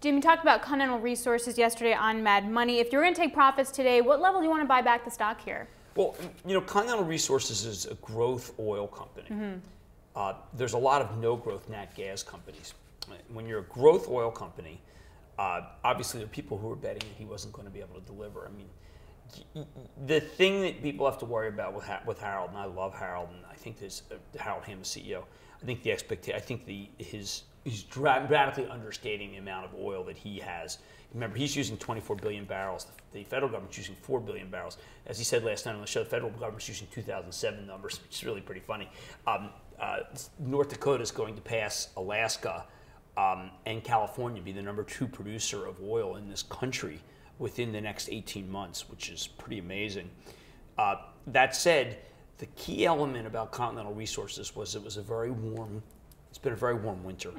Jim, you talked about Continental Resources yesterday on Mad Money. If you're going to take profits today, what level do you want to buy back the stock here? Well, you know, Continental Resources is a growth oil company. There's a lot of no-growth nat gas companies. When you're a growth oil company, obviously there are people who are betting that he wasn't going to be able to deliver. I mean, the thing that people have to worry about with Harold, and I love Harold, and I think there's Harold Hamm, the CEO. I think the expectation, I think he's dramatically understating the amount of oil that he has. Remember, he's using 24 billion barrels. The federal government's using 4 billion barrels. As he said last night on the show, the federal government's using 2007 numbers, which is really pretty funny. North Dakota is going to pass Alaska and California, be the #2 producer of oil in this country within the next 18 months, which is pretty amazing. That said, the key element about Continental Resources was it was a very warm, it's been a very warm winter.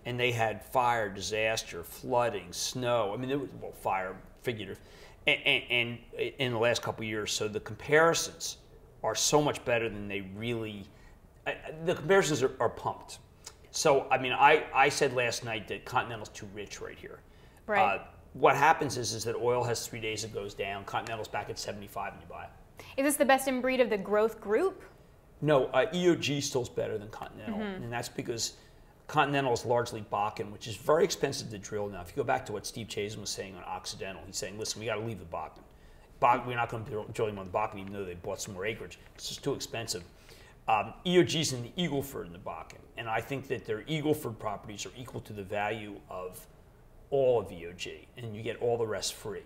And they had fire, disaster, flooding, snow. I mean, it was, well, fire, figurative, and in the last couple of years. So the comparisons are so much better than they really, the comparisons are pumped. So, I mean, I said last night that Continental's too rich right here. Right. What happens is that oil has 3 days, it goes down. Continental's back at 75 and you buy it. Is this the best in breed of the growth group? No, EOG still's better than Continental, and that's because Continental is largely Bakken, which is very expensive to drill now. If you go back to what Steve Chazen was saying on Occidental, he's saying, listen, we got to leave the Bakken. We're not going to drill him on the Bakken, even though they bought some more acreage. It's just too expensive. EOG's in the Eagle Ford in the Bakken, and I think that their Eagle Ford properties are equal to the value of all of EOG, and you get all the rest free.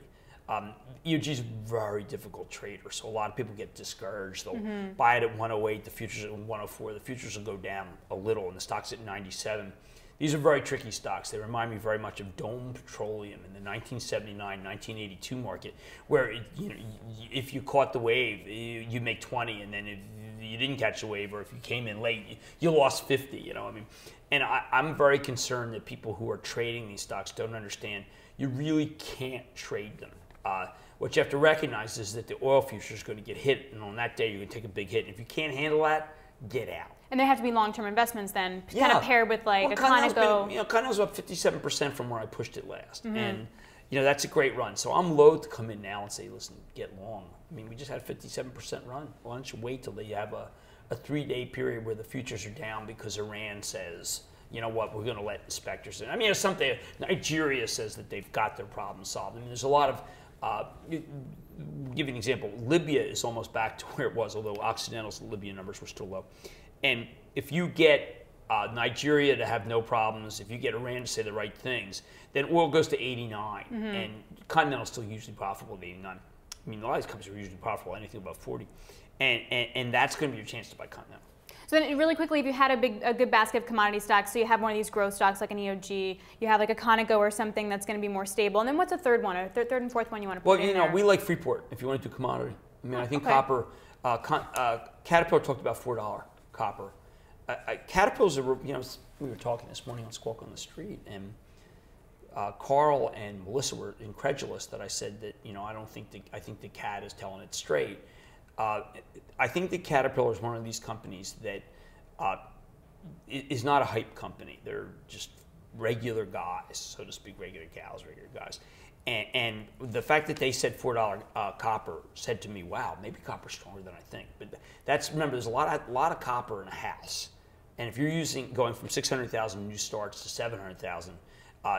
EOG is a very difficult trader, so a lot of people get discouraged. They'll buy it at 108, the futures at 104, the futures will go down a little, and the stock's at 97. These are very tricky stocks. They remind me very much of Dome Petroleum in the 1979-1982 market, where if you caught the wave, you make 20, and then if you didn't catch the wave, or if you came in late, you lost 50. You know, I mean, and I'm very concerned that people who are trading these stocks don't understand you really can't trade them. What you have to recognize is that the oil future is going to get hit, and on that day you're going to take a big hit. And if you can't handle that, get out. And they have to be long-term investments then, kind of paired with like a Conoco. Conoco's up 57% from where I pushed it last, and that's a great run. So I'm loath to come in now and say, listen, get long. I mean, we just had a 57% run. Why don't you wait till you have a 3-day period where the futures are down because Iran says, you know what, we're going to let inspectors in. I mean, it's something. Nigeria says that they've got their problem solved. I mean, there's a lot of. Give you an example. Libya is almost back to where it was, although Occidental's Libya numbers were still low. And if you get Nigeria to have no problems, if you get Iran to say the right things, then oil goes to 89, and Continental's still usually profitable at 89. I mean, a lot of these companies are usually profitable at anything above 40, and that's going to be your chance to buy Continental. So then really quickly, if you had a good basket of commodity stocks, so you have one of these growth stocks like an EOG, you have like a Conoco or something that's going to be more stable, and then what's a third one, or third and fourth one you want to put in there? Well, we like Freeport if you want to do commodity. I mean, I think copper, Caterpillar talked about $4 copper. Caterpillar's, we were talking this morning on Squawk on the Street, and Carl and Melissa were incredulous that I said that, I think the cat is telling it straight. I think that Caterpillar is one of these companies that is not a hype company. They're just regular guys, so to speak, regular gals, regular guys. And the fact that they said $4 copper said to me, wow, maybe copper's stronger than I think. But remember, there's a lot of copper in a house. And if you're going from 600,000 new starts to 700,000,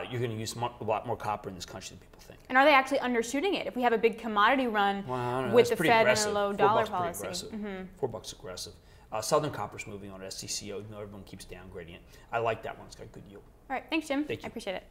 you're going to use a lot more copper in this country than people think. And are they actually undershooting it? If we have a big commodity run with the Fed and a low dollar policy. $4 aggressive. Southern Copper's moving on SCCO. Everyone keeps downgrading it. I like that one. It's got good yield. All right. Thanks, Jim. Thank you. I appreciate it.